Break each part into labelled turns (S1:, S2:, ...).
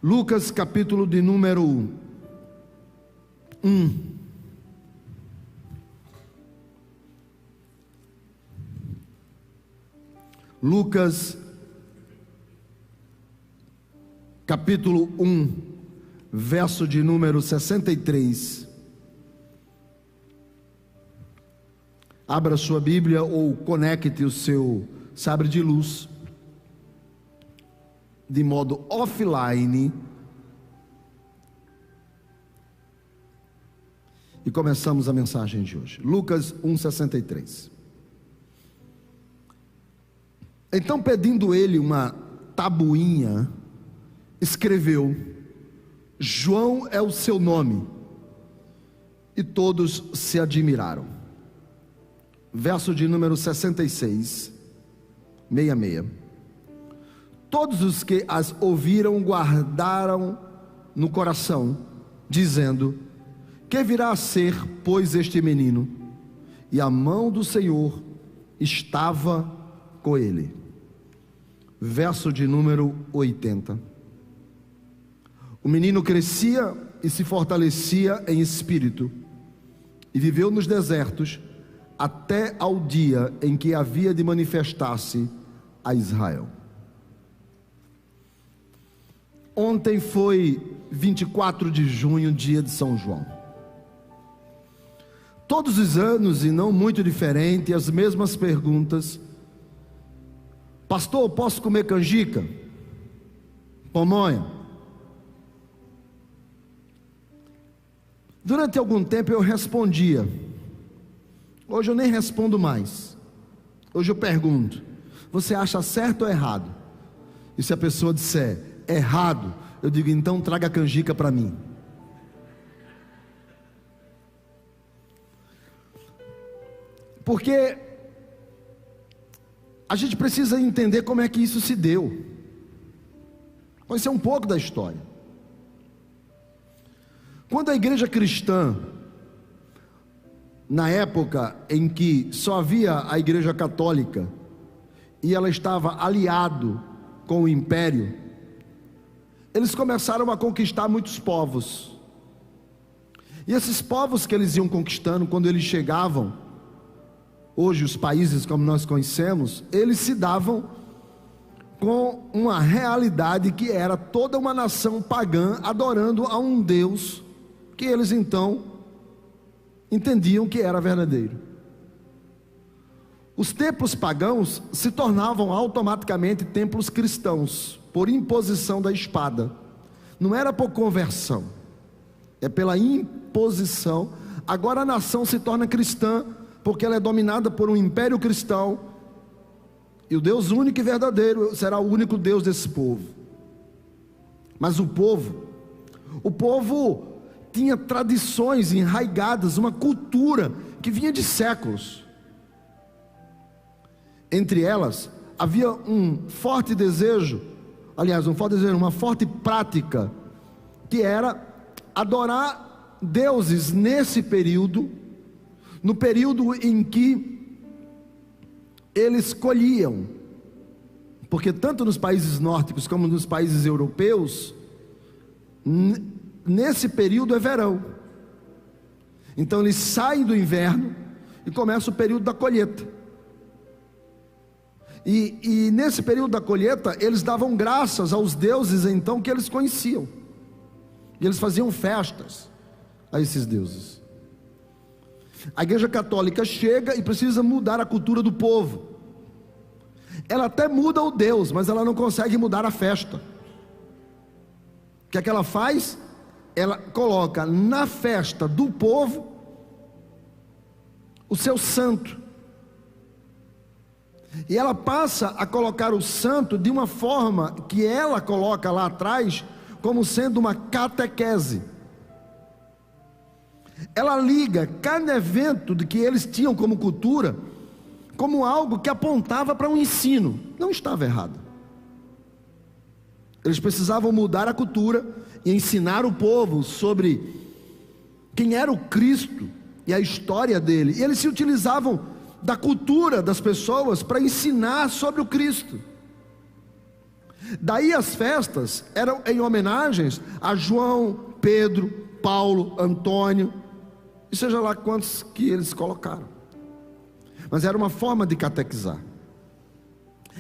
S1: Lucas capítulo de número 1. Lucas capítulo 1, verso de número 63. Abra sua Bíblia ou conecte o seu sabre de luz de modo offline e começamos a mensagem de hoje. Lucas 1,63. Então, pedindo ele uma tabuinha, escreveu: João é o seu nome. E todos se admiraram. Verso de número 66, 66. Todos os que as ouviram guardaram no coração, dizendo: que virá a ser, pois, este menino? E a mão do Senhor estava com ele. Verso de número 80. O menino crescia e se fortalecia em espírito, e viveu nos desertos, até ao dia em que havia de manifestar-se a Israel. Ontem foi 24 de junho, dia de São João. Todos os anos, e não muito diferente, as mesmas perguntas: pastor, posso comer canjica? Pamonha? Durante algum tempo eu respondia. Hoje eu nem respondo mais. Hoje eu pergunto: você acha certo ou errado? E se a pessoa disser errado, eu digo: então traga canjica para mim. Porque a gente precisa entender como é que isso se deu. Conhecer um pouco da história. Quando a igreja cristã, na época em que só havia a igreja católica, e ela estava aliado com o império, eles começaram a conquistar muitos povos. E esses povos que eles iam conquistando, quando eles chegavam, hoje os países como nós conhecemos, eles se davam com uma realidade que era toda uma nação pagã adorando a um Deus que eles então entendiam que era verdadeiro. Os templos pagãos se tornavam automaticamente templos cristãos, por imposição da espada. Não era por conversão, é pela imposição. Agora a nação se torna cristã, porque ela é dominada por um império cristão, e o Deus único e verdadeiro será o único Deus desse povo. Mas o povo tinha tradições enraigadas, uma cultura que vinha de séculos. Entre elas havia um forte desejo, uma forte prática, que era adorar deuses nesse período, no período em que eles colhiam, porque tanto nos países nórdicos como nos países europeus, nesse período é verão. Então eles saem do inverno e começa o período da colheita. E nesse período da colheita, eles davam graças aos deuses então que eles conheciam, e eles faziam festas a esses deuses. A igreja católica chega e precisa mudar a cultura do povo. Ela até muda o Deus, mas ela não consegue mudar a festa. O que é que ela faz? Ela coloca na festa do povo o seu santo. E ela passa a colocar o santo de uma forma que ela coloca lá atrás como sendo uma catequese. Ela liga cada evento de que eles tinham como cultura como algo que apontava para um ensino. Não estava errado. Eles precisavam mudar a cultura e ensinar o povo sobre quem era o Cristo e a história dele. E eles se utilizavam da cultura das pessoas para ensinar sobre o Cristo. Daí as festas eram em homenagens a João, Pedro, Paulo, Antônio, e seja lá quantos que eles colocaram. Mas era uma forma de catequizar,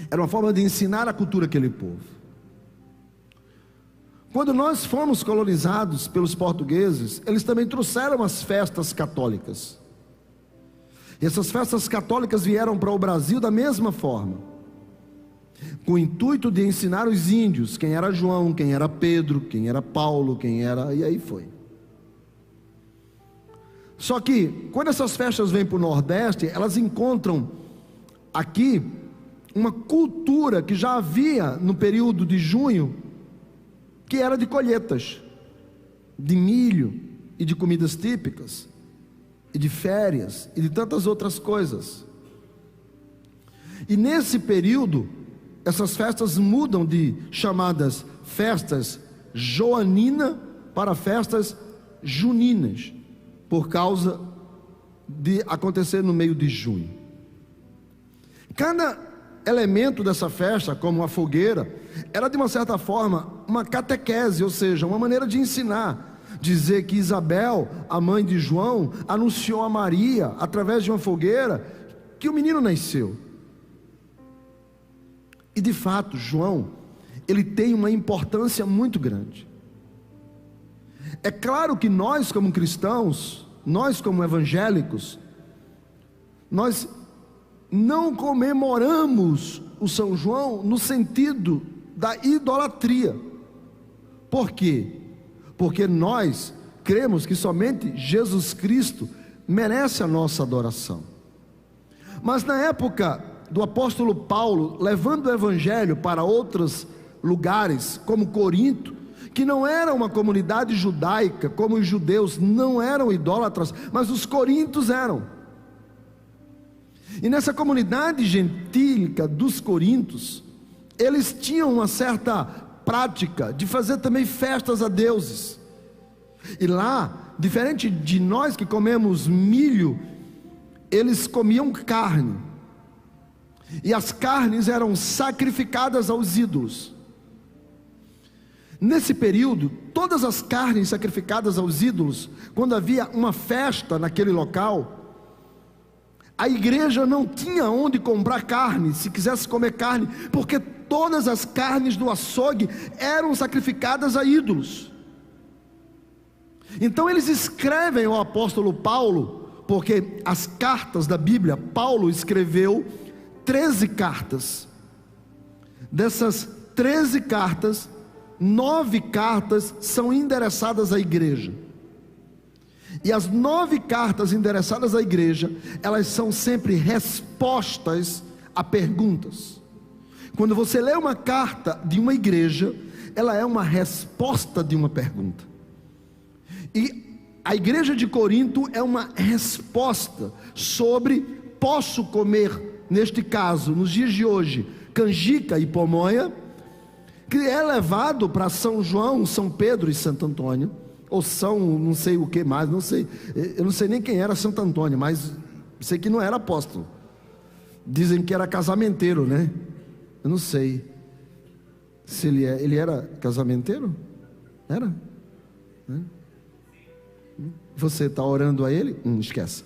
S1: era uma forma de ensinar a cultura daquele povo. Quando nós fomos colonizados pelos portugueses, eles também trouxeram as festas católicas. E essas festas católicas vieram para o Brasil da mesma forma, com o intuito de ensinar os índios quem era João, quem era Pedro, quem era Paulo, quem era... E aí foi. Só que, quando essas festas vêm para o Nordeste, elas encontram aqui uma cultura que já havia no período de junho, que era de colheitas, de milho e de comidas típicas, e de férias, e de tantas outras coisas. E nesse período, essas festas mudam de chamadas festas joaninas para festas juninas, por causa de acontecer no meio de junho. Cada elemento dessa festa, como a fogueira, era de uma certa forma uma catequese, ou seja, uma maneira de ensinar, dizer que Isabel, a mãe de João, anunciou a Maria, através de uma fogueira, que o menino nasceu. E de fato, João, ele tem uma importância muito grande. É claro que nós como cristãos, nós como evangélicos, nós não comemoramos o São João no sentido da idolatria. Por quê? Porque nós cremos que somente Jesus Cristo merece a nossa adoração. Mas na época do apóstolo Paulo, levando o evangelho para outros lugares, como Corinto, que não era uma comunidade judaica, como os judeus não eram idólatras, mas os coríntios eram. E nessa comunidade gentílica dos coríntios, eles tinham uma certa prática de fazer também festas a deuses. E lá, diferente de nós que comemos milho, eles comiam carne. E as carnes eram sacrificadas aos ídolos. Nesse período, todas as carnes sacrificadas aos ídolos, quando havia uma festa naquele local, a igreja não tinha onde comprar carne, se quisesse comer carne, porque todas as carnes do açougue eram sacrificadas a ídolos. Então eles escrevem ao apóstolo Paulo, porque as cartas da Bíblia, Paulo escreveu 13 cartas. Dessas 13 cartas, 9 cartas são endereçadas à igreja. E as 9 cartas endereçadas à igreja, elas são sempre respostas a perguntas. Quando você lê uma carta de uma igreja, ela é uma resposta de uma pergunta. E a igreja de Corinto é uma resposta sobre: posso comer, neste caso, nos dias de hoje, canjica e pamonha, que é levado para São João, São Pedro e Santo Antônio, ou São não sei o que mais, não sei, eu não sei nem quem era Santo Antônio, mas sei que não era apóstolo. Dizem que era casamenteiro, né? Eu não sei se ele era casamenteiro? Era? Você está orando a ele? Esquece.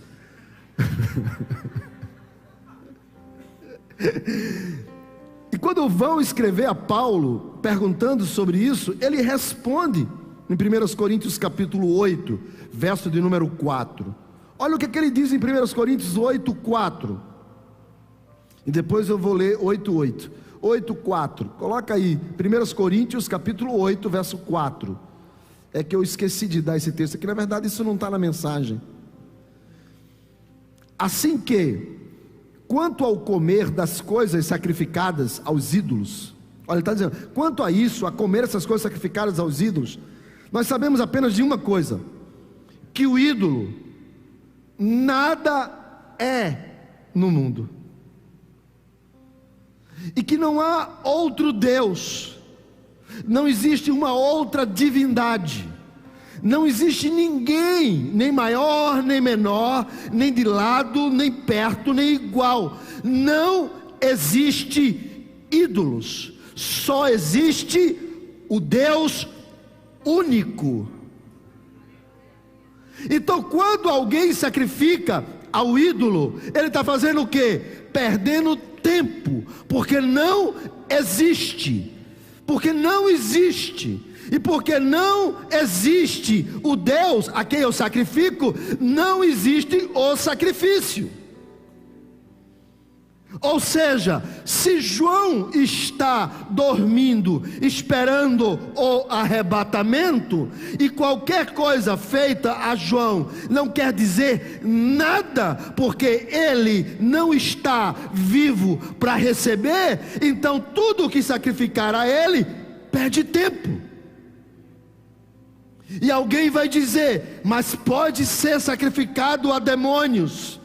S1: E quando vão escrever a Paulo, perguntando sobre isso, ele responde em 1 Coríntios capítulo 8, verso de número 4. Olha o que ele diz em 1 Coríntios 8, 4. E depois eu vou ler 8, 4. Coloca aí, 1 Coríntios capítulo 8, verso 4. É que eu esqueci de dar esse texto aqui, na verdade isso não está na mensagem. Assim que, quanto ao comer das coisas sacrificadas aos ídolos, olha, ele está dizendo, quanto a isso, a comer essas coisas sacrificadas aos ídolos, nós sabemos apenas de uma coisa: que o ídolo nada é no mundo, e que não há outro Deus, não existe uma outra divindade, não existe ninguém, nem maior, nem menor, nem de lado, nem perto, nem igual. Não existe ídolos, só existe o Deus único. Então, quando alguém sacrifica ao ídolo, ele está fazendo o quê? Perdendo tempo, porque não existe. Porque não existe. E porque não existe o Deus a quem eu sacrifico, não existe o sacrifício. Ou seja, se João está dormindo, esperando o arrebatamento, e qualquer coisa feita a João não quer dizer nada, porque ele não está vivo para receber, então tudo que sacrificar a ele, perde tempo. E alguém vai dizer, mas pode ser sacrificado a demônios.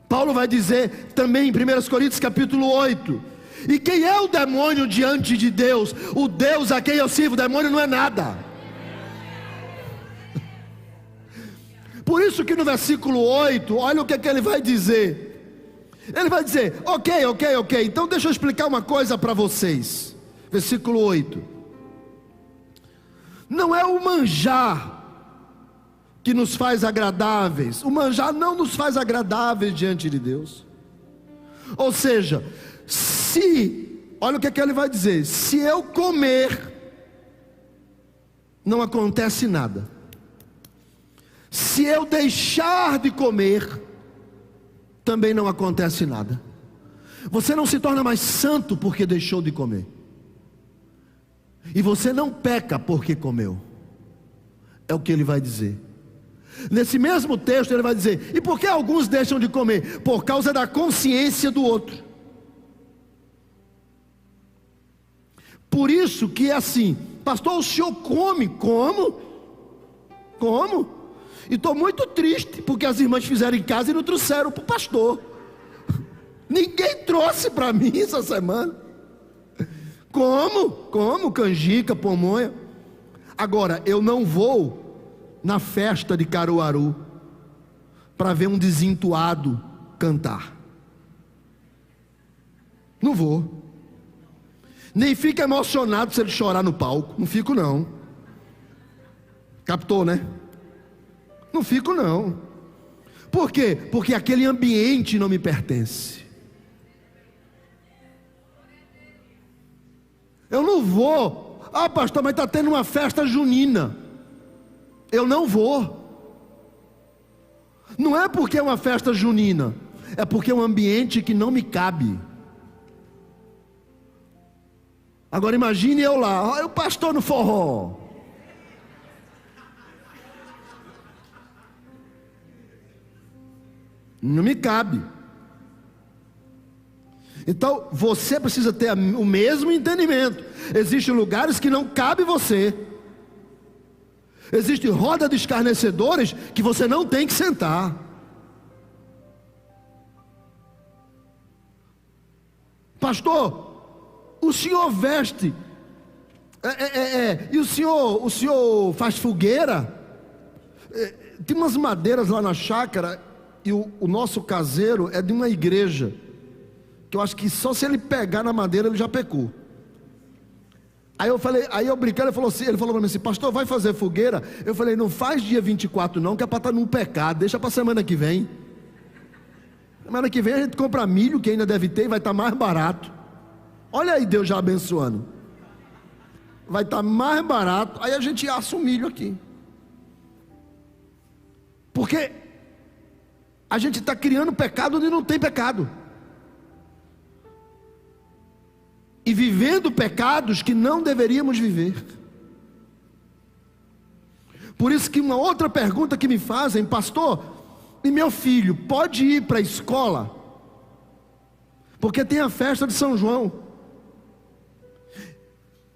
S1: Paulo vai dizer também em 1 Coríntios capítulo 8, e quem é o demônio diante de Deus? O Deus a quem eu sirvo, o demônio não é nada. Por isso que no versículo 8, olha o que ele vai dizer. Ele vai dizer, ok, então deixa eu explicar uma coisa para vocês. Versículo 8, não é o manjar que nos faz agradáveis, o manjar não nos faz agradáveis diante de Deus. Ou seja, olha o que ele vai dizer, se eu comer, não acontece nada. Se eu deixar de comer, também não acontece nada. Você não se torna mais santo porque deixou de comer, e você não peca porque comeu. É o que ele vai dizer. Nesse mesmo texto ele vai dizer, e por que alguns deixam de comer? Por causa da consciência do outro. Por isso que é assim, pastor, o senhor come? Como? E estou muito triste, porque as irmãs fizeram em casa e não trouxeram para o pastor. Ninguém trouxe para mim essa semana. Como canjica, pamonha. Agora, eu não vou na festa de Caruaru para ver um desentuado cantar. Não vou. Nem fico emocionado se ele chorar no palco. Não fico não. Captou, né? Não fico não. Por quê? Porque aquele ambiente não me pertence. Eu não vou. Ah, pastor, mas está tendo uma festa junina. Eu não vou. Não é porque é uma festa junina, é porque é um ambiente que não me cabe. Agora imagine eu lá, olha o pastor no forró. Não me cabe. Então você precisa ter o mesmo entendimento. Existem lugares que não cabe você. Existe roda de escarnecedores que você não tem que sentar. Pastor, o senhor veste, e o senhor faz fogueira? Tem umas madeiras lá na chácara, e o nosso caseiro é de uma igreja, que eu acho que só se ele pegar na madeira ele já pecou. Aí eu brincando, ele falou para mim assim, pastor, vai fazer fogueira? Eu falei, não faz dia 24 não, que é para estar num pecado, deixa para semana que vem. Semana que vem a gente compra milho, que ainda deve ter, e vai estar mais barato. Olha aí Deus já abençoando. Vai estar mais barato, aí a gente assa o milho aqui. Porque a gente está criando pecado onde não tem pecado. E vivendo pecados que não deveríamos viver. Por isso que uma outra pergunta que me fazem, pastor, e meu filho pode ir para a escola? Porque tem a festa de São João.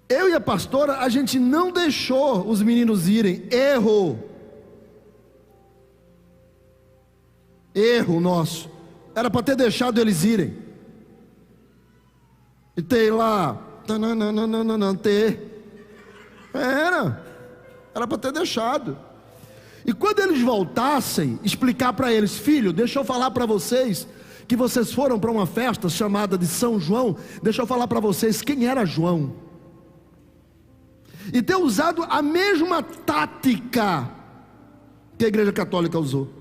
S1: Eu e a pastora, a gente não deixou os meninos irem. Erro nosso. Era para ter deixado eles irem. E tem lá, era para ter deixado. E quando eles voltassem, explicar para eles, filho, deixa eu falar para vocês, que vocês foram para uma festa chamada de São João. Deixa eu falar para vocês quem era João, e ter usado a mesma tática que a Igreja Católica usou.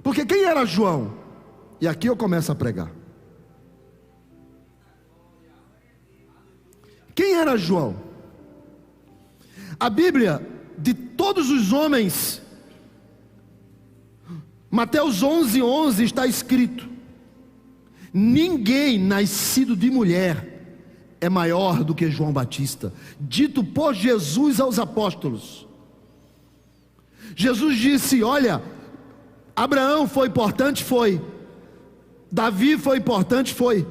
S1: Porque quem era João? E aqui eu começo a pregar. Quem era João? A Bíblia, de todos os homens, Mateus 11:11 está escrito: ninguém nascido de mulher é maior do que João Batista, dito por Jesus aos apóstolos. Jesus disse: olha, Abraão foi importante? Foi. Davi foi importante? Foi.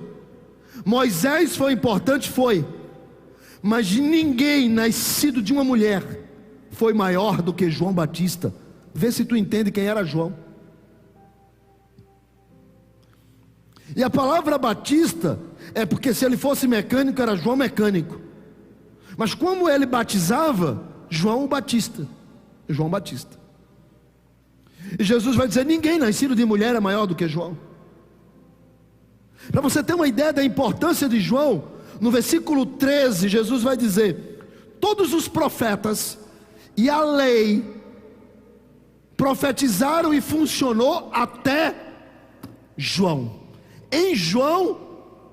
S1: Moisés foi importante? Foi. Mas ninguém nascido de uma mulher foi maior do que João Batista. Vê se tu entende quem era João. E a palavra Batista é porque se ele fosse mecânico era João Mecânico, mas como ele batizava, João Batista. João Batista. E Jesus vai dizer: ninguém nascido de mulher é maior do que João. Para você ter uma ideia da importância de João, no versículo 13, Jesus vai dizer: todos os profetas e a lei profetizaram e funcionou até João. Em João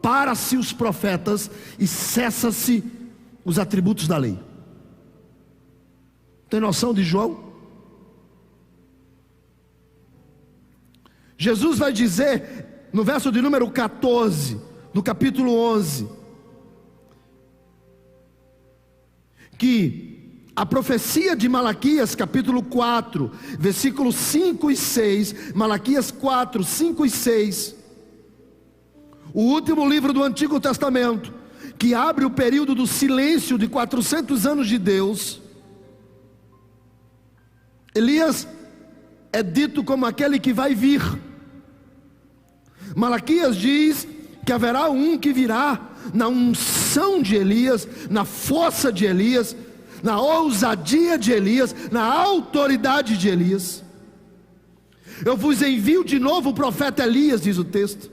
S1: para-se os profetas e cessa-se os atributos da lei. Tem noção de João? Jesus vai dizer no verso de número 14 do capítulo 11 que a profecia de Malaquias capítulo 4 versículos 5 e 6, Malaquias 4, 5 e 6, o último livro do Antigo Testamento, que abre o período do silêncio de 400 anos de Deus. Elias é dito como aquele que vai vir. Malaquias diz que haverá um que virá na unção de Elias, na força de Elias, na ousadia de Elias, na autoridade de Elias. Eu vos envio de novo o profeta Elias, diz o texto.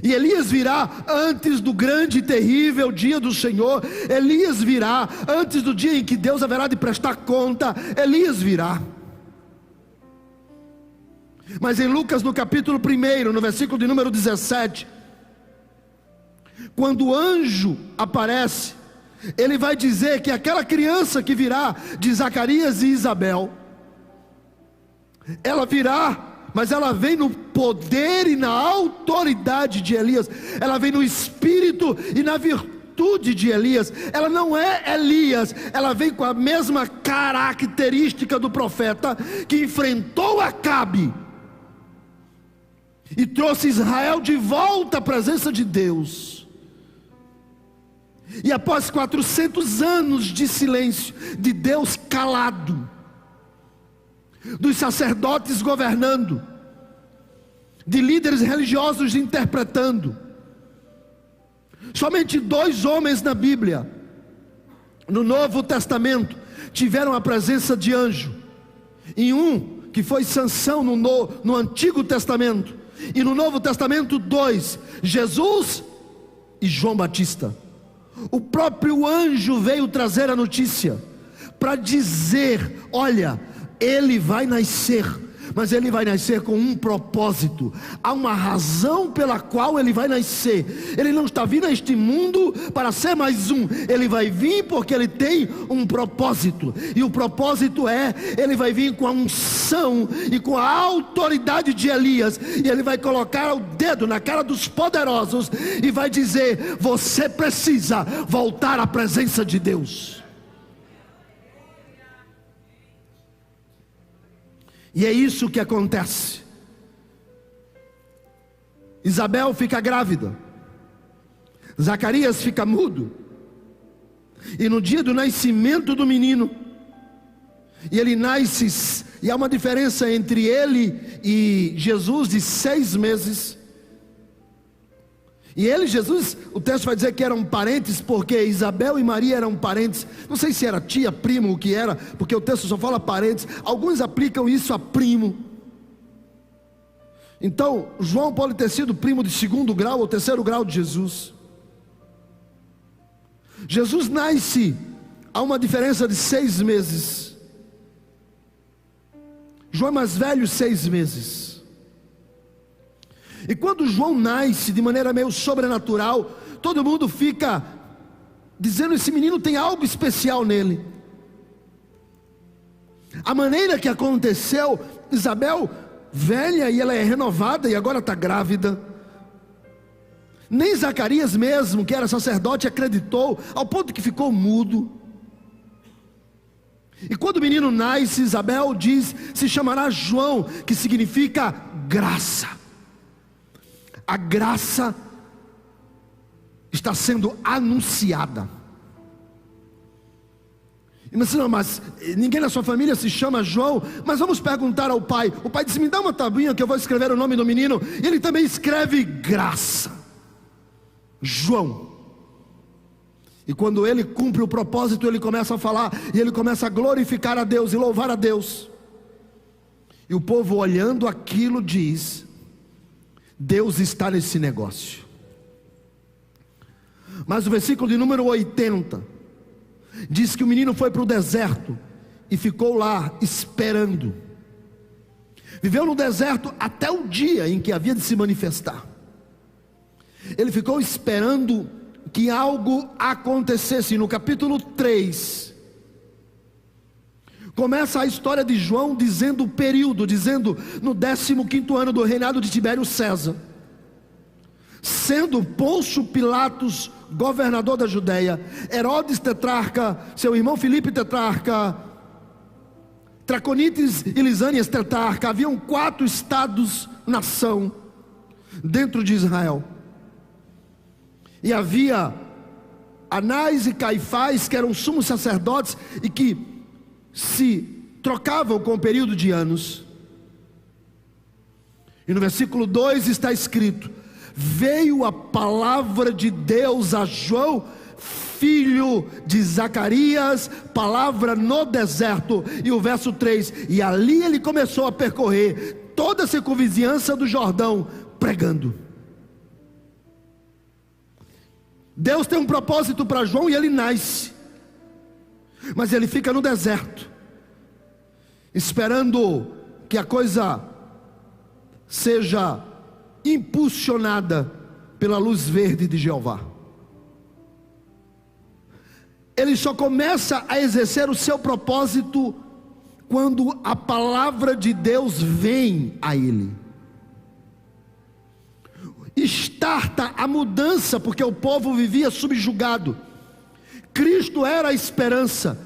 S1: E Elias virá antes do grande e terrível dia do Senhor. Elias virá antes do dia em que Deus haverá de prestar conta. Elias virá. Mas em Lucas no capítulo 1, no versículo de número 17, quando o anjo aparece, ele vai dizer que aquela criança que virá de Zacarias e Isabel, ela virá, mas ela vem no poder e na autoridade de Elias. Ela vem no espírito e na virtude de Elias. Ela não é Elias, ela vem com a mesma característica do profeta que enfrentou Acabe e trouxe Israel de volta à presença de Deus. E após 400 anos de silêncio, de Deus calado, dos sacerdotes governando, de líderes religiosos interpretando, somente 2 homens na Bíblia, no Novo Testamento, tiveram a presença de anjo. E um que foi Sansão no Antigo Testamento, e no Novo Testamento 2, Jesus e João Batista. O próprio anjo veio trazer a notícia para dizer: olha, ele vai nascer, mas ele vai nascer com um propósito. Há uma razão pela qual ele vai nascer. Ele não está vindo a este mundo para ser mais um. Ele vai vir porque ele tem um propósito. E o propósito é: ele vai vir com a unção e com a autoridade de Elias. E ele vai colocar o dedo na cara dos poderosos e vai dizer: você precisa voltar à presença de Deus. E é isso que acontece. Isabel fica grávida, Zacarias fica mudo, e no dia do nascimento do menino, e ele nasce, e há uma diferença entre ele e Jesus de 6 meses. E ele, Jesus, o texto vai dizer que eram parentes, porque Isabel e Maria eram parentes. Não sei se era tia, primo, o que era, porque o texto só fala parentes. Alguns aplicam isso a primo. Então, João pode ter sido primo de segundo grau ou terceiro grau de Jesus. Jesus nasce a uma diferença de 6 meses. João é mais velho 6 meses. E quando João nasce de maneira meio sobrenatural, todo mundo fica dizendo: esse menino tem algo especial nele. A maneira que aconteceu, Isabel, velha, e ela é renovada e agora está grávida. Nem Zacarias mesmo, que era sacerdote, acreditou, ao ponto que ficou mudo. E quando o menino nasce, Isabel diz: se chamará João, que significa graça. A graça está sendo anunciada. Mas ninguém na sua família se chama João. Mas vamos perguntar ao pai. O pai disse: me dá uma tabuinha que eu vou escrever o nome do menino. E ele também escreve graça, João. E quando ele cumpre o propósito, ele começa a falar, e ele começa a glorificar a Deus e louvar a Deus. E o povo olhando aquilo diz: Deus está nesse negócio. Mas o versículo de número 80 diz que o menino foi para o deserto e ficou lá esperando. Viveu no deserto até o dia em que havia de se manifestar. Ele ficou esperando que algo acontecesse. No capítulo 3 começa a história de João dizendo o período, dizendo no 15º ano do reinado de Tibério César, sendo Pôncio Pilatos governador da Judéia, Herodes tetrarca, seu irmão Filipe tetrarca, Traconites e Lisânias tetrarca. Haviam 4 estados-nação dentro de Israel. E havia Anás e Caifás, que eram sumos sacerdotes e que se trocavam com o período de anos. E no versículo 2 está escrito: veio a palavra de Deus a João, filho de Zacarias, palavra no deserto. E o verso 3: e ali ele começou a percorrer toda a circunvizinhança do Jordão, pregando. Deus tem um propósito para João e ele nasce, mas ele fica no deserto, esperando que a coisa seja impulsionada pela luz verde de Jeová. Ele só começa a exercer o seu propósito quando a palavra de Deus vem a ele. Starta a mudança, porque o povo vivia subjugado. Cristo era a esperança.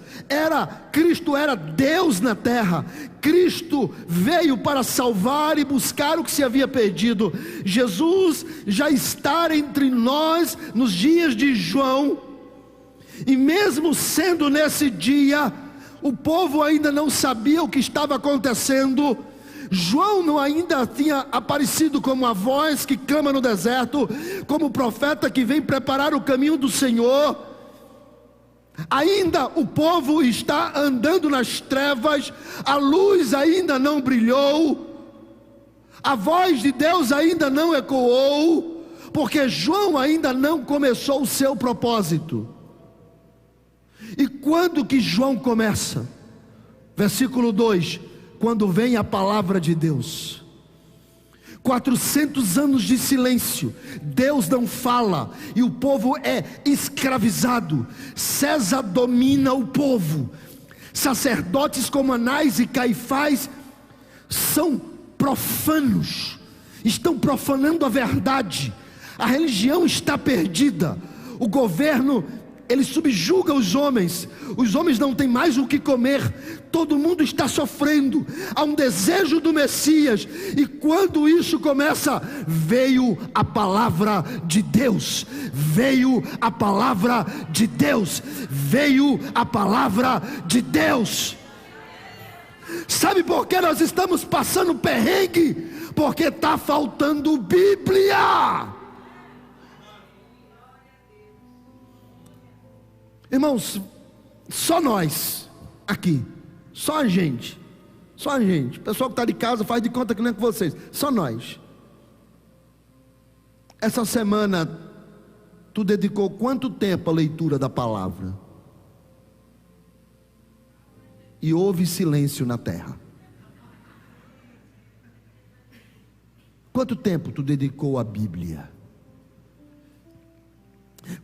S1: Cristo era Deus na terra. Cristo veio para salvar e buscar o que se havia perdido. Jesus já está entre nós nos dias de João. E mesmo sendo nesse dia, o povo ainda não sabia o que estava acontecendo. João não ainda tinha aparecido como a voz que clama no deserto, como o profeta que vem preparar o caminho do Senhor. Ainda o povo está andando nas trevas, a luz ainda não brilhou, a voz de Deus ainda não ecoou, porque João ainda não começou o seu propósito. E quando que João começa? Versículo 2: quando vem a palavra de Deus. 400 anos de silêncio, Deus não fala, e o povo é escravizado. César domina o povo. Sacerdotes como Anás e Caifás são profanos, estão profanando a verdade. A religião está perdida. O governo, ele subjuga os homens não têm mais o que comer, todo mundo está sofrendo, há um desejo do Messias. E quando isso começa, veio a palavra de Deus, veio a palavra de Deus, veio a palavra de Deus. Sabe por que nós estamos passando perrengue? Porque está faltando Bíblia. Irmãos, só nós aqui, só a gente, Só a gente. O pessoal que está de casa faz de conta que não é com vocês. Só nós. Essa semana, tu dedicou quanto tempo à leitura da palavra? E houve silêncio na terra. Quanto tempo tu dedicou à Bíblia?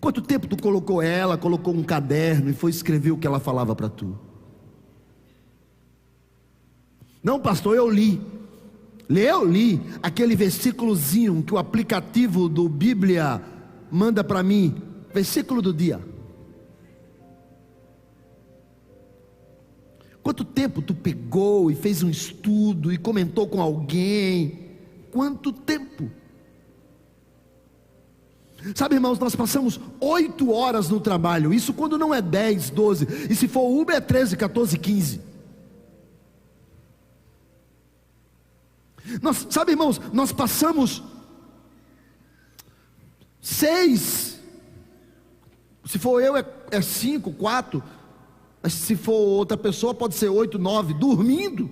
S1: Quanto tempo tu colocou um caderno e foi escrever o que ela falava para tu? Não, pastor, eu li aquele versículozinho que o aplicativo do Bíblia manda para mim, versículo do dia. Quanto tempo tu pegou e fez um estudo e comentou com alguém? Quanto tempo? Sabe, irmãos, nós passamos 8 horas no trabalho. Isso quando não é 10, 12. E se for Uber é 13, 14, 15. Sabe, irmãos, nós passamos 6. Se for eu é 5, 4. Mas se for outra pessoa pode ser 8, 9, dormindo.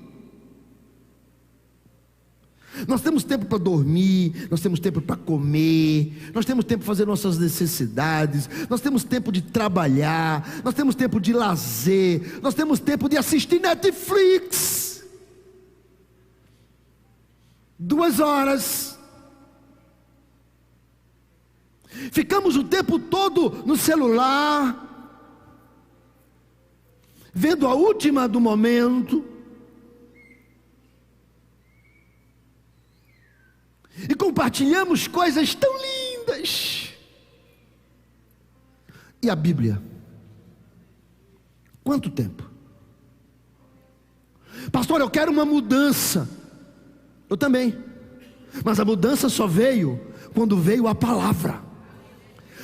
S1: Nós temos tempo para dormir, nós temos tempo para comer, nós temos tempo para fazer nossas necessidades, nós temos tempo de trabalhar, nós temos tempo de lazer, nós temos tempo de assistir Netflix. 2 horas. Ficamos o tempo todo no celular, vendo a última do momento. E compartilhamos coisas tão lindas. E a Bíblia? Quanto tempo? Pastor, eu quero uma mudança. Eu também. Mas a mudança só veio quando veio a palavra.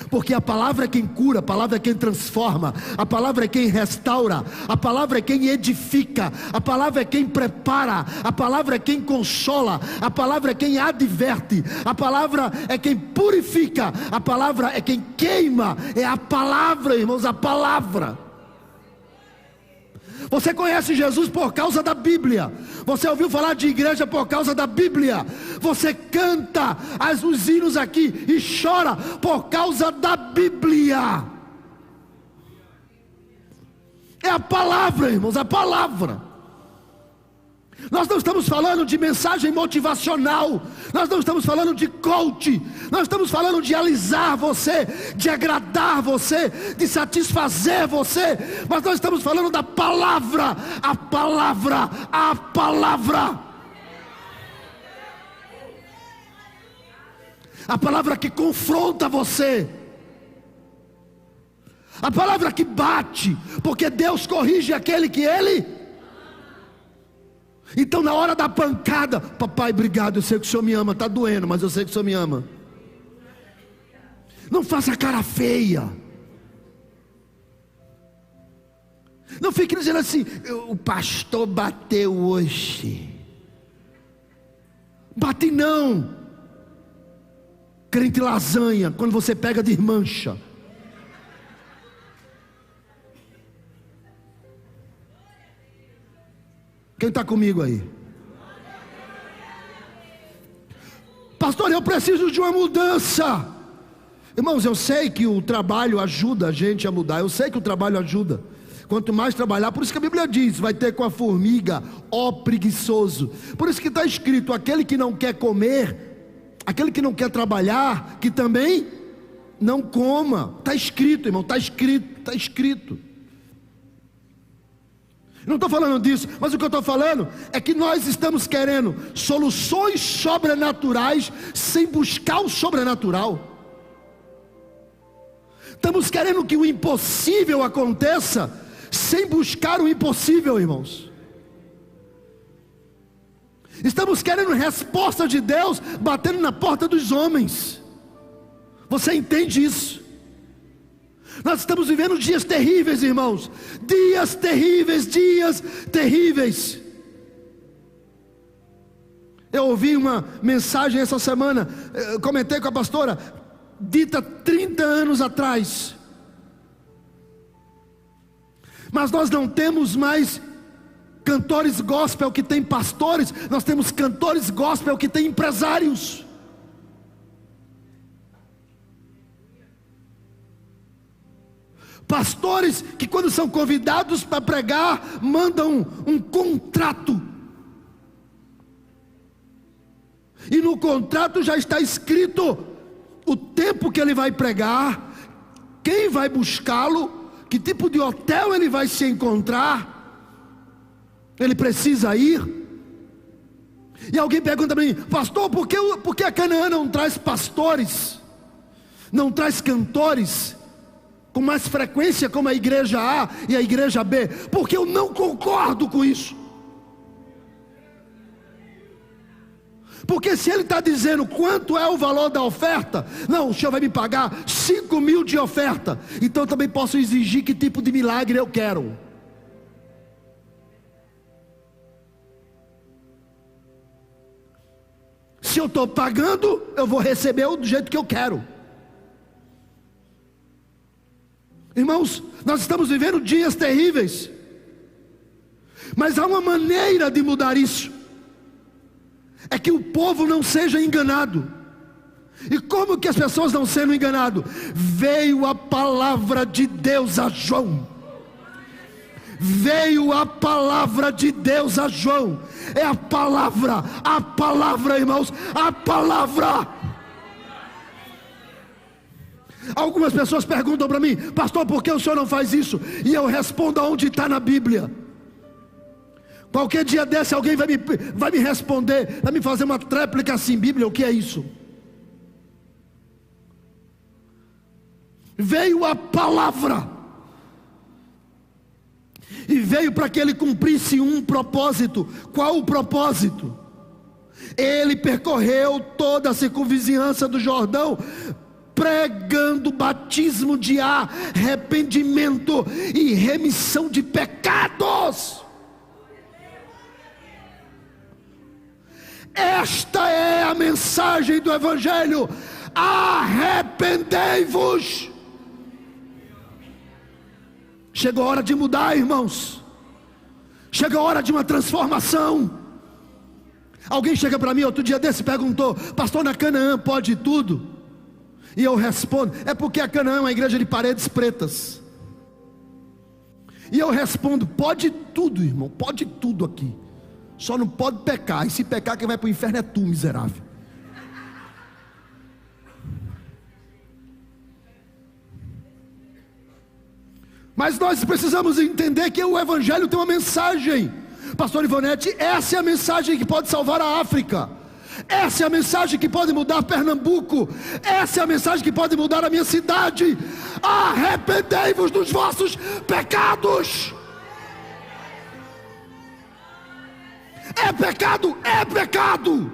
S1: Porque a palavra é quem cura, a palavra é quem transforma, a palavra é quem restaura, a palavra é quem edifica, a palavra é quem prepara, a palavra é quem consola, a palavra é quem adverte, a palavra é quem purifica, a palavra é quem queima. É a palavra, irmãos, a palavra. Você conhece Jesus por causa da Bíblia. Você ouviu falar de igreja por causa da Bíblia. Você canta os hinos aqui e chora por causa da Bíblia. É a palavra, irmãos, a palavra. Nós não estamos falando de mensagem motivacional, nós não estamos falando de coach, nós estamos falando de alisar você, de agradar você, de satisfazer você, mas nós estamos falando da palavra, a palavra, a palavra. A palavra que confronta você, a palavra que bate, porque Deus corrige aquele que Ele. Então na hora da pancada, papai, obrigado, eu sei que o Senhor me ama, está doendo, mas eu sei que o Senhor me ama. Não faça cara feia. Não fique dizendo assim, o pastor bateu hoje. Bate não. Crente lasanha, quando você pega de mancha. Quem está comigo aí? Pastor, eu preciso de uma mudança. Irmãos, eu sei que o trabalho ajuda a gente a mudar. Eu sei que o trabalho ajuda. Quanto mais trabalhar, por isso que a Bíblia diz, vai ter com a formiga, ó preguiçoso. Por isso que está escrito, aquele que não quer comer, aquele que não quer trabalhar, que também não coma. Está escrito, irmão, está escrito, está escrito. Não estou falando disso, mas o que eu estou falando é que nós estamos querendo soluções sobrenaturais sem buscar o sobrenatural. Estamos querendo que o impossível aconteça sem buscar o impossível, irmãos. Estamos querendo resposta de Deus batendo na porta dos homens. Você entende isso? Nós estamos vivendo dias terríveis, irmãos. Dias terríveis, dias terríveis. Eu ouvi uma mensagem essa semana, eu comentei com a pastora, dita 30 anos atrás. Mas nós não temos mais cantores gospel que tem pastores, nós temos cantores gospel que tem empresários. Pastores que, quando são convidados para pregar, mandam um contrato. E no contrato já está escrito o tempo que ele vai pregar, quem vai buscá-lo, que tipo de hotel ele vai se encontrar, ele precisa ir. E alguém pergunta para mim: pastor, por que a Canaã não traz pastores, não traz cantores com mais frequência como a igreja A e a igreja B? Porque eu não concordo com isso. Porque se ele está dizendo quanto é o valor da oferta, não, o senhor vai me pagar 5.000 de oferta, então eu também posso exigir que tipo de milagre eu quero. Se eu estou pagando, eu vou receber do jeito que eu quero. Irmãos, nós estamos vivendo dias terríveis, mas há uma maneira de mudar isso. É que o povo não seja enganado. E como que as pessoas não sendo enganadas? Veio a palavra de Deus a João. Veio a palavra de Deus a João. É a palavra, irmãos, a palavra. Algumas pessoas perguntam para mim: pastor, por que o senhor não faz isso? E eu respondo aonde está na Bíblia. Qualquer dia desse alguém vai me responder, vai me fazer uma tréplica assim: Bíblia, o que é isso? Veio a palavra, e veio para que ele cumprisse um propósito. Qual o propósito? Ele percorreu toda a circunvizinhança do Jordão, pregando batismo de arrependimento e remissão de pecados. Esta é a mensagem do Evangelho: arrependei-vos. Chegou a hora de mudar, irmãos. Chegou a hora de uma transformação. Alguém chega para mim outro dia desse e perguntou: pastor, na Canaã pode tudo? E eu respondo: é porque a Canaã é uma igreja de paredes pretas. E eu respondo: pode tudo, irmão, pode tudo aqui, só não pode pecar. E se pecar, quem vai para o inferno é tu, miserável. Mas nós precisamos entender que o Evangelho tem uma mensagem. Pastor Ivonete, essa é a mensagem que pode salvar a África. Essa é a mensagem que pode mudar Pernambuco. Essa é a mensagem que pode mudar a minha cidade. Arrependei-vos dos vossos pecados. É pecado, é pecado.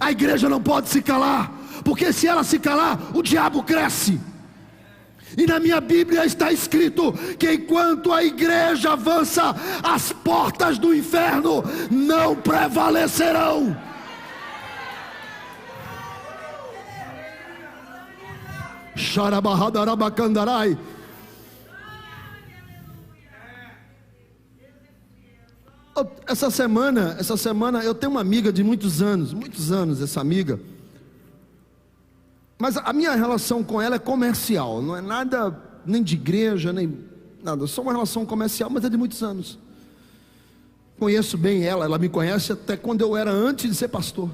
S1: A igreja não pode se calar, porque se ela se calar, o diabo cresce. E na minha Bíblia está escrito que enquanto a igreja avança, as portas do inferno não prevalecerão. Xarabahadarabacandarai. Essa semana eu tenho uma amiga de muitos anos, essa amiga. Mas a minha relação com ela é comercial, não é nada nem de igreja, nem nada, só uma relação comercial, mas é de muitos anos. Conheço bem ela me conhece até quando eu era antes de ser pastor.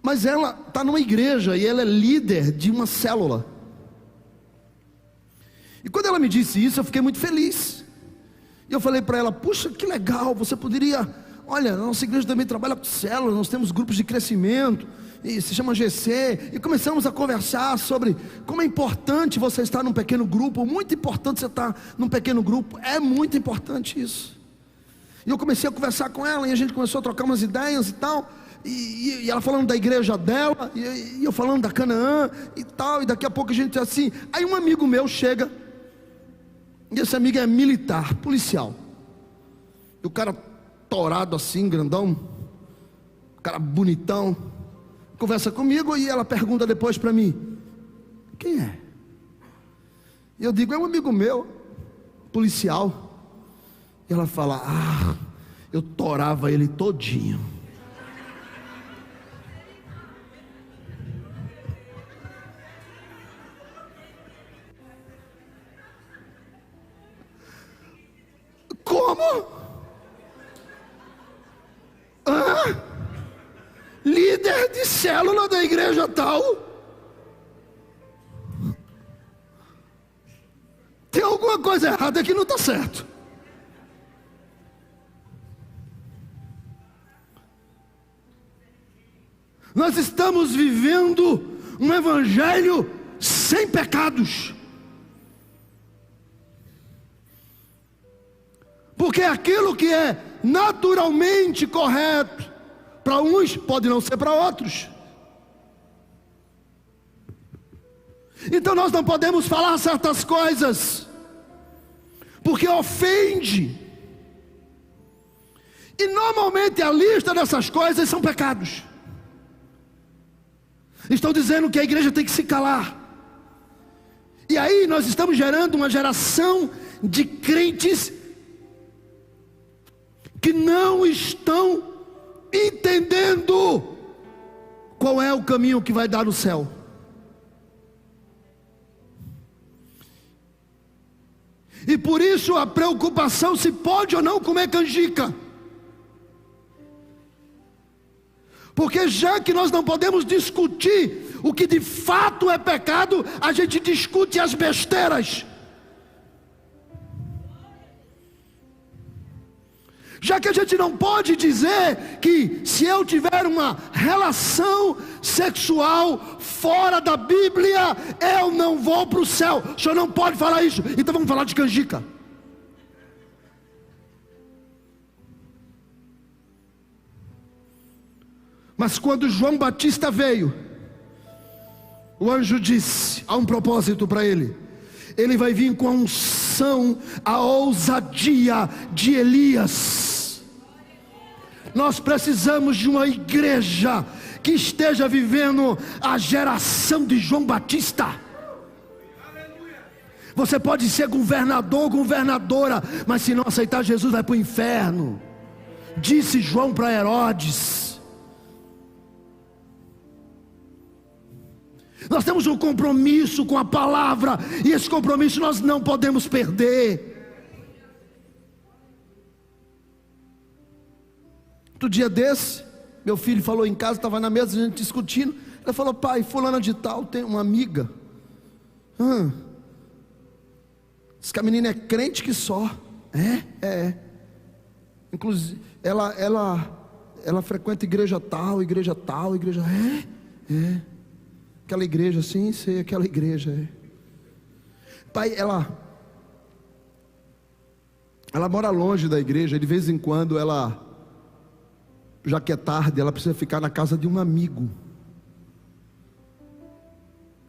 S1: Mas ela está numa igreja e ela é líder de uma célula. E quando ela me disse isso, eu fiquei muito feliz. E eu falei para ela: puxa, que legal, você poderia... Olha, a nossa igreja também trabalha com células, nós temos grupos de crescimento, e se chama GC, e começamos a conversar sobre como é importante você estar num pequeno grupo. Muito importante você estar num pequeno grupo, é muito importante isso. E eu comecei a conversar com ela, e a gente começou a trocar umas ideias e tal, e ela falando da igreja dela, e eu falando da Canaã e tal, e daqui a pouco a gente assim, aí um amigo meu chega, e esse amigo é militar, policial, e o cara torado assim, grandão, o cara bonitão, conversa comigo, e ela pergunta depois para mim: quem é? E eu digo: é um amigo meu, policial. E ela fala: ah, eu torava ele todinho. Como? Líder de célula da igreja tal? Tem alguma coisa errada que não está certo. Nós estamos vivendo um evangelho sem pecados. Porque aquilo que é naturalmente correto para uns pode não ser para outros. Então nós não podemos falar certas coisas, porque ofende. E normalmente a lista dessas coisas são pecados. Estão dizendo que a igreja tem que se calar. E aí nós estamos gerando uma geração de crentes que não estão entendendo qual é o caminho que vai dar no céu. E por isso a preocupação se pode ou não comer canjica. Porque já que nós não podemos discutir o que de fato é pecado, a gente discute as besteiras. Já que a gente não pode dizer que se eu tiver uma relação sexual fora da Bíblia, eu não vou para o céu. O senhor não pode falar isso. Então vamos falar de canjica. Mas quando João Batista veio, o anjo disse, há um propósito para ele. Ele vai vir com a unção, a ousadia de Elias. Nós precisamos de uma igreja que esteja vivendo a geração de João Batista. Você pode ser governador, governadora, mas se não aceitar Jesus vai para o inferno. Disse João para Herodes. Nós temos um compromisso com a palavra, e esse compromisso nós não podemos perder. Outro dia desse, meu filho falou em casa, estava na mesa, a gente discutindo. Ele falou: pai, fulana de tal tem uma amiga. Diz que a menina é crente que só. É. Inclusive, ela frequenta igreja tal. Aquela igreja assim, sei, aquela igreja. Pai, ela mora longe da igreja. De vez em quando já que é tarde, ela precisa ficar na casa de um amigo.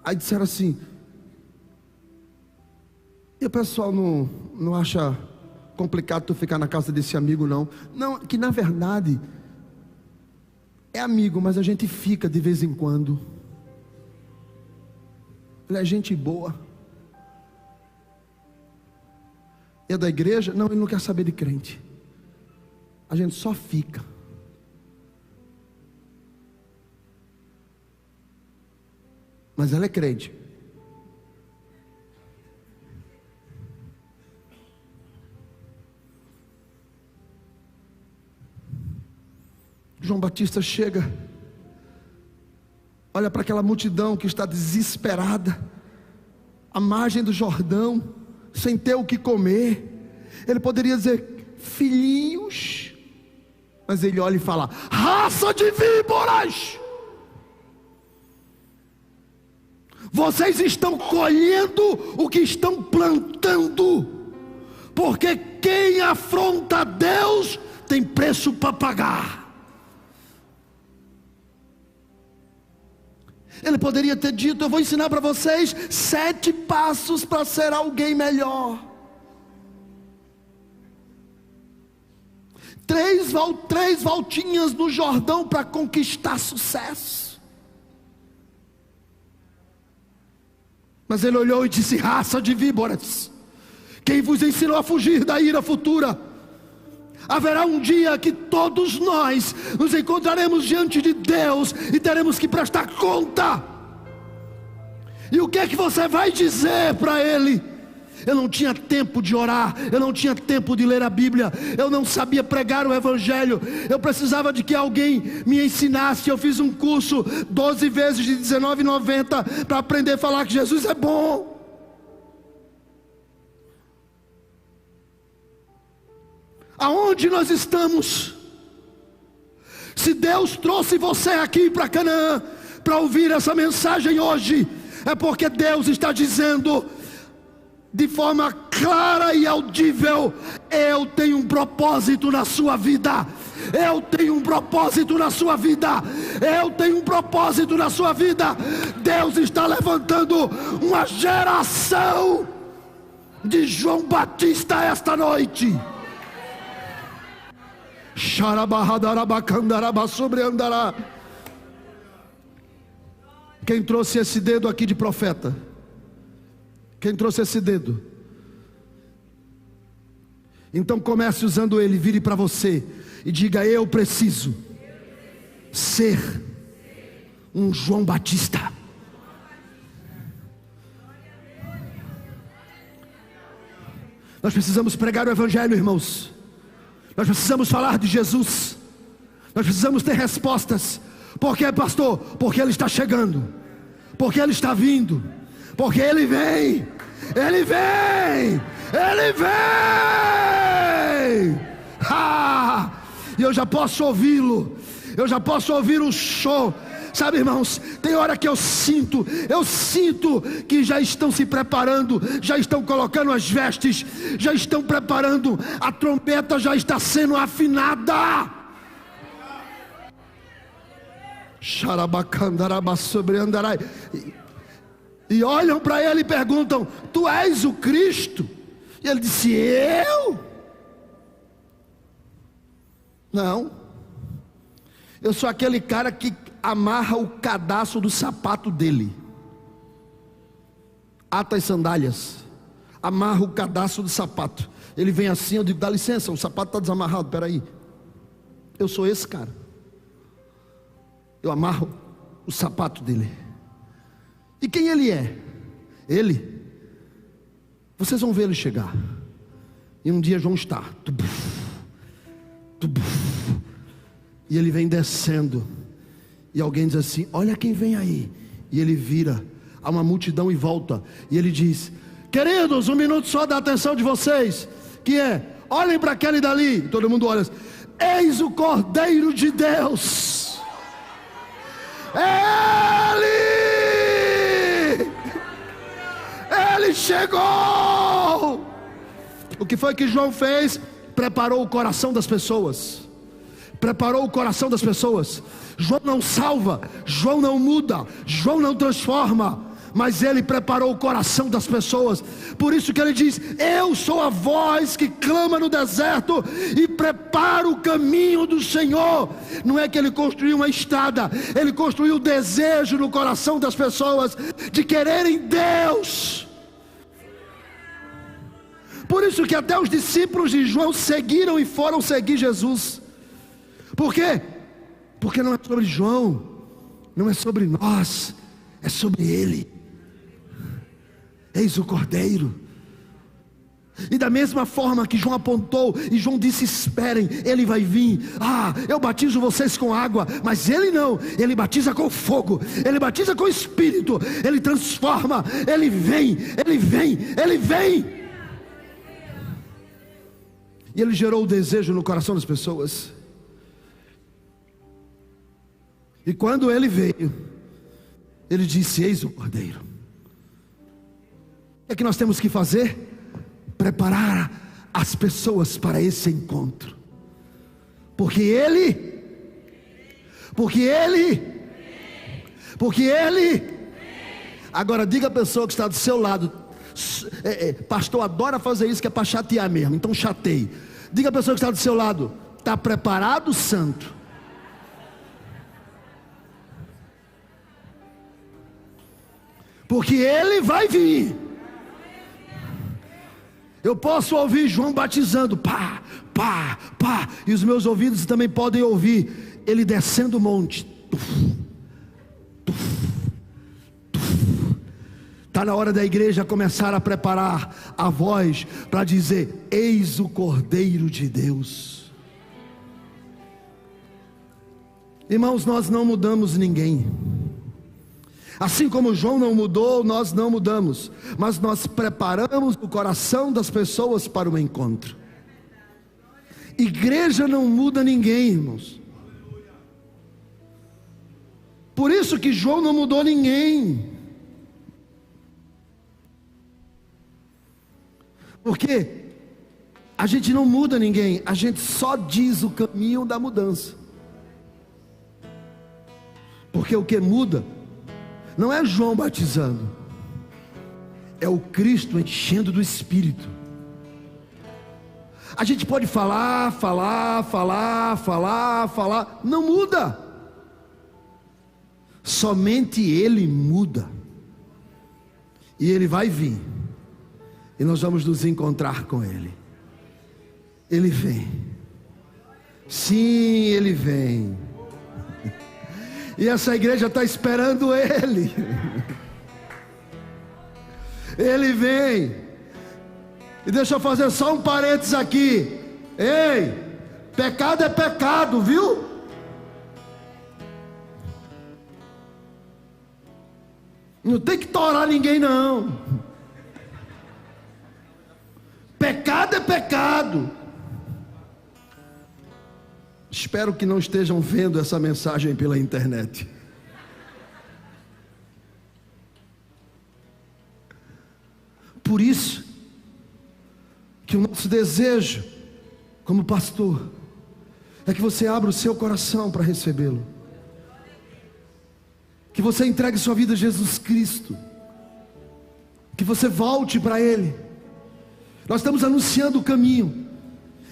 S1: Aí disseram assim, e o pessoal não acha complicado tu ficar na casa desse amigo não? Não, que na verdade é amigo, mas a gente fica de vez em quando. Ele é gente boa. É da igreja? Não, ele não quer saber de crente. A gente só fica. Mas ela é crente. João Batista chega, olha para aquela multidão que está desesperada, à margem do Jordão, sem ter o que comer. Ele poderia dizer: filhinhos, mas ele olha e fala: raça de víboras, vocês estão colhendo o que estão plantando, porque quem afronta Deus tem preço para pagar. Ele poderia ter dito: eu vou ensinar para vocês 7 passos para ser alguém melhor. 3 voltinhas no Jordão para conquistar sucesso. Mas ele olhou e disse: raça de víboras, Quem vos ensinou a fugir da ira futura? Haverá um dia que todos nós nos encontraremos diante de Deus e teremos que prestar conta. E o que é que você vai dizer para Ele? Eu não tinha tempo de orar, eu não tinha tempo de ler a Bíblia, eu não sabia pregar o Evangelho, eu precisava de que alguém me ensinasse. Eu fiz um curso 12 vezes de R$19,90 para aprender a falar que Jesus é bom. Aonde nós estamos? Se Deus trouxe você aqui para Canaã para ouvir essa mensagem hoje, é porque Deus está dizendo de forma clara e audível: eu tenho um propósito na sua vida. Eu tenho um propósito na sua vida. Eu tenho um propósito na sua vida. Deus está levantando uma geração de João Batista esta noite. Quem trouxe esse dedo aqui de profeta? Quem trouxe esse dedo? Então comece usando ele. Vire para você e diga: eu preciso ser um João Batista. Nós precisamos pregar o Evangelho, irmãos. Nós precisamos falar de Jesus. Nós precisamos ter respostas. Por quê, pastor? Porque Ele está chegando, porque Ele está vindo, porque Ele vem. Ele vem, Ele vem. E eu já posso ouvi-lo. Eu já posso ouvir o show. Sabe, irmãos, tem hora que eu sinto que já estão se preparando, já estão colocando as vestes, já estão preparando, a trombeta já está sendo afinada. E olham para ele e perguntam: tu és o Cristo? E ele disse: eu? Não, eu sou aquele cara que amarra o cadastro do sapato dele, ata as sandálias, amarra o cadastro do sapato. Ele vem assim, eu digo: dá licença, o sapato está desamarrado, peraí. Eu sou esse cara. Eu amarro o sapato dele. E quem ele é? Ele, vocês vão ver ele chegar. E um dia João está e ele vem descendo, e alguém diz assim: olha quem vem aí. E ele vira, há uma multidão e volta, e ele diz: queridos, um minuto só da atenção de vocês, que é, olhem para aquele dali. Todo mundo olha: eis o Cordeiro de Deus. Ele chegou. O que foi que João fez? Preparou o coração das pessoas. Preparou o coração das pessoas. João não salva, João não muda, João não transforma, mas ele preparou o coração das pessoas. Por isso que ele diz: eu sou a voz que clama no deserto e prepara o caminho do Senhor. Não é que ele construiu uma estrada, ele construiu o desejo no coração das pessoas de quererem Deus. Por isso que até os discípulos de João seguiram e foram seguir Jesus. Por quê? Porque não é sobre João, não é sobre nós, é sobre Ele. Eis o Cordeiro. E da mesma forma que João apontou, e João disse: esperem, Ele vai vir. Eu batizo vocês com água, mas Ele não, Ele batiza com fogo, Ele batiza com Espírito, Ele transforma, Ele vem, Ele vem, Ele vem. E Ele gerou o desejo no coração das pessoas. E quando Ele veio, Ele disse: eis o Cordeiro. O que é que nós temos que fazer? Preparar as pessoas para esse encontro. Porque Ele, agora diga à pessoa que está do seu lado: pastor adora fazer isso, que é para chatear mesmo, então chateie. Diga à pessoa que está do seu lado: está preparado, santo? Porque Ele vai vir. Eu posso ouvir João batizando, pá, pá, pá, e os meus ouvidos também podem ouvir ele descendo o monte. Está na hora da igreja começar a preparar a voz para dizer: eis o Cordeiro de Deus. Irmãos, nós não mudamos ninguém. Assim como João não mudou, nós não mudamos, mas nós preparamos o coração das pessoas para o encontro. Igreja não muda ninguém, irmãos. Por isso que João não mudou ninguém. Porque a gente não muda ninguém, a gente só diz o caminho da mudança. Porque o que muda não é João batizando, é o Cristo enchendo do Espírito. A gente pode falar, não muda. Somente Ele muda. E Ele vai vir, e nós vamos nos encontrar com Ele. Ele vem. Sim, Ele vem. E essa igreja está esperando Ele. Ele vem. E deixa eu fazer só um parênteses aqui. Ei, pecado é pecado, viu? Não tem que torar ninguém, não. Pecado é pecado. Espero que não estejam vendo essa mensagem pela internet. Por isso que o nosso desejo como pastor é que você abra o seu coração para recebê-lo, que você entregue sua vida a Jesus Cristo, que você volte para Ele. Nós estamos anunciando o caminho.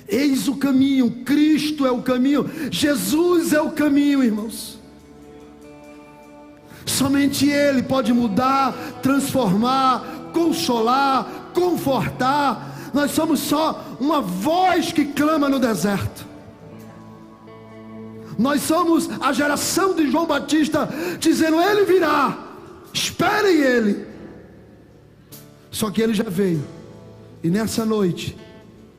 S1: Eis o caminho, Cristo é o caminho, Jesus é o caminho, irmãos. Somente Ele pode mudar, transformar, consolar, confortar. Nós somos só uma voz que clama no deserto. Nós somos a geração de João Batista dizendo: Ele virá, esperem Ele. Só que Ele já veio, e nessa noite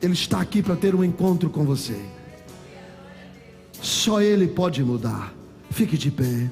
S1: Ele está aqui para ter um encontro com você. Só Ele pode mudar. Fique de pé.